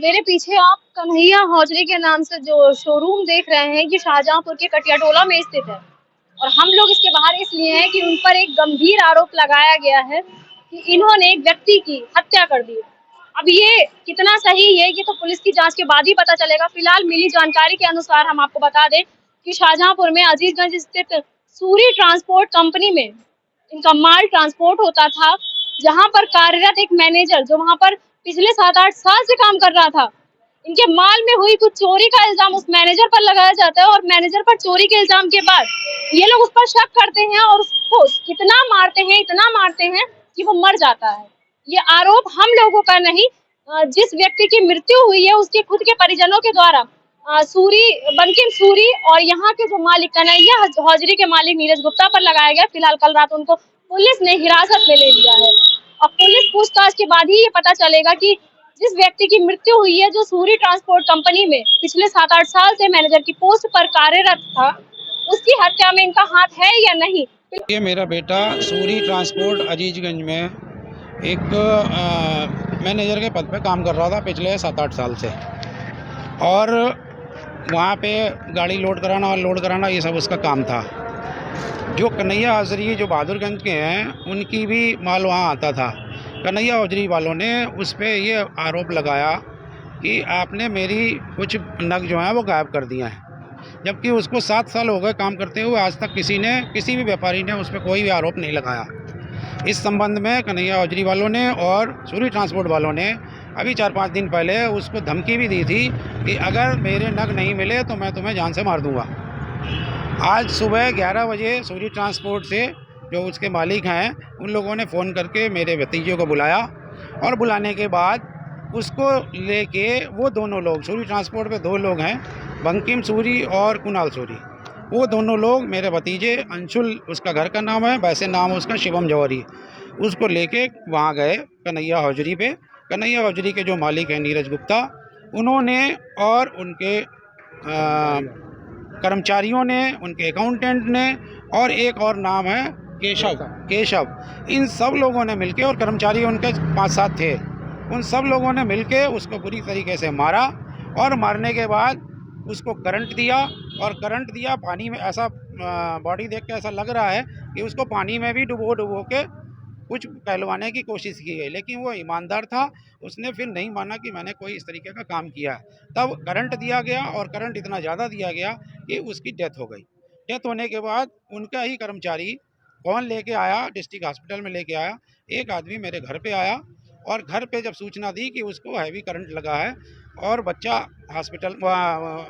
मेरे पीछे आप कन्हैया हौजरी के नाम से जो शोरूम देख रहे हैं, ये शाहजहांपुर के कटियाटोला में स्थित है और हम लोग इसके बाहर इसलिए हैं कि उन पर एक गंभीर आरोप लगाया गया है कि इन्होंने एक व्यक्ति की हत्या कर दी। अब ये कितना सही है ये तो पुलिस की जांच के बाद ही पता चलेगा। फिलहाल मिली जानकारी के अनुसार हम आपको बता दें कि शाहजहांपुर में अजीजगंज स्थित सूरी ट्रांसपोर्ट कंपनी में इनका माल ट्रांसपोर्ट होता था, जहां पर कार्यरत एक मैनेजर जो वहां पर पिछले 7-8 साल से काम कर रहा था, इनके माल में हुई कुछ चोरी का इल्जाम उस मैनेजर पर लगाया जाता है और मैनेजर पर चोरी के इल्जाम के बाद ये लोग उस पर शक करते हैं और उसको इतना मारते हैं कि वो मर जाता है। ये आरोप हम लोगों का नहीं, जिस व्यक्ति की मृत्यु हुई है उसके खुद के परिजनों के द्वारा सूरी बंकिम सूरी और यहाँ के जो मालिक कन्हैया हौजरी के मालिक नीरज गुप्ता पर लगाया गया। फिलहाल कल रात उनको पुलिस ने हिरासत में ले लिया है। अब पुलिस पूछताछ के बाद ही ये पता चलेगा कि जिस व्यक्ति की मृत्यु हुई है, जो सूरी ट्रांसपोर्ट कंपनी में पिछले 7-8 साल से मैनेजर की पोस्ट पर कार्यरत था, उसकी हत्या में इनका हाथ है या नहीं। ये मेरा बेटा सूरी ट्रांसपोर्ट अजीजगंज में एक मैनेजर के पद पे काम कर रहा था पिछले 7-8 साल से, और वहाँ पे गाड़ी लोड कराना और लोड कराना ये सब उसका काम था। जो कन्हैया हौजरी जो बहादुरगंज के हैं, उनकी भी माल वहाँ आता था। कन्हैया हौजरी वालों ने उस पर ये आरोप लगाया कि आपने मेरी कुछ नग जो हैं वो गायब कर दिए हैं, जबकि उसको 7 साल हो गए काम करते हुए। आज तक किसी भी व्यापारी ने उस पर कोई भी आरोप नहीं लगाया। इस संबंध में कन्हैया हौजरी वालों ने और सूरी ट्रांसपोर्ट वालों ने अभी 4-5 दिन पहले उसको धमकी भी दी थी कि अगर मेरे नग नहीं मिले तो मैं तुम्हें जान से मार दूंगा। आज सुबह 11 बजे सूरी ट्रांसपोर्ट से जो उसके मालिक हैं, उन लोगों ने फ़ोन करके मेरे भतीजे को बुलाया और बुलाने के बाद उसको लेके वो दोनों लोग, सूरी ट्रांसपोर्ट पे 2 लोग हैं, बंकिम सूरी और कुणाल सूरी, वो दोनों लोग मेरे भतीजे, अंशुल उसका घर का नाम है, वैसे नाम उसका शिवम जौहरी, उसको लेके वहाँ गए कन्हैया हौजरी पे। कन्हैया हौजरी के जो मालिक हैं नीरज गुप्ता, उन्होंने और उनके कर्मचारियों ने, उनके अकाउंटेंट ने, और एक और नाम है केशव, इन सब लोगों ने मिलके, और कर्मचारी उनके 5-7 थे, उन सब लोगों ने मिलके उसको बुरी तरीके से मारा। और मारने के बाद उसको करंट दिया, और करंट दिया पानी में। ऐसा बॉडी देख के ऐसा लग रहा है कि उसको पानी में भी डुबो के कुछ कहलवाने की कोशिश की गई, लेकिन वो ईमानदार था, उसने फिर नहीं माना कि मैंने कोई इस तरीके का काम किया है। तब करंट दिया गया, और करंट इतना ज़्यादा दिया गया कि उसकी डेथ हो गई। डेथ होने के बाद उनका ही कर्मचारी कौन लेके आया, डिस्ट्रिक्ट हॉस्पिटल में लेके आया, एक आदमी मेरे घर पे आया, और घर पे जब सूचना दी कि उसको हैवी करंट लगा है और बच्चा हॉस्पिटल,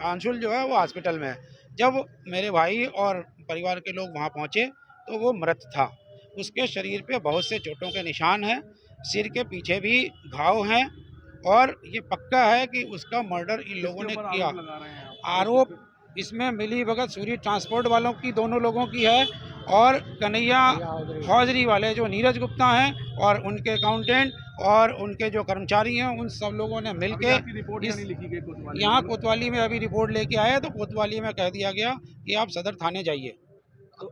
अंशुल जो है वो हॉस्पिटल में है। जब मेरे भाई और परिवार के लोग वहाँ पहुँचे तो वो मृत था। उसके शरीर पे बहुत से चोटों के निशान हैं, सिर के पीछे भी घाव हैं, और ये पक्का है कि उसका मर्डर इन लोगों ने किया। आरोप इसमें मिली भगत सूरी ट्रांसपोर्ट वालों की, दोनों लोगों की है, और कन्हैया हौजरी वाले जो नीरज गुप्ता हैं और उनके अकाउंटेंट और उनके जो कर्मचारी हैं, उन सब लोगों ने मिलके यहाँ कोतवाली में अभी रिपोर्ट लेके आए, तो कोतवाली में कह दिया गया कि आप सदर थाने जाइए,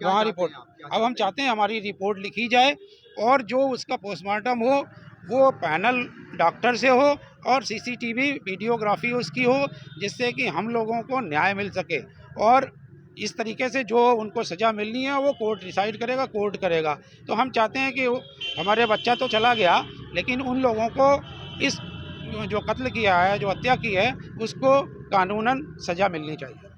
वहाँ रिपोर्ट। अब हम चाहते हैं हमारी रिपोर्ट लिखी जाए, और जो उसका पोस्टमार्टम हो वो पैनल डॉक्टर से हो, और सीसीटीवी वीडियोग्राफी उसकी हो, जिससे कि हम लोगों को न्याय मिल सके। और इस तरीके से जो उनको सज़ा मिलनी है वो कोर्ट डिसाइड करेगा, कोर्ट करेगा। तो हम चाहते हैं कि हमारे बच्चा तो चला गया, लेकिन उन लोगों को इस जो कत्ल किया है, जो हत्या की है, उसको कानूनन सज़ा मिलनी चाहिए।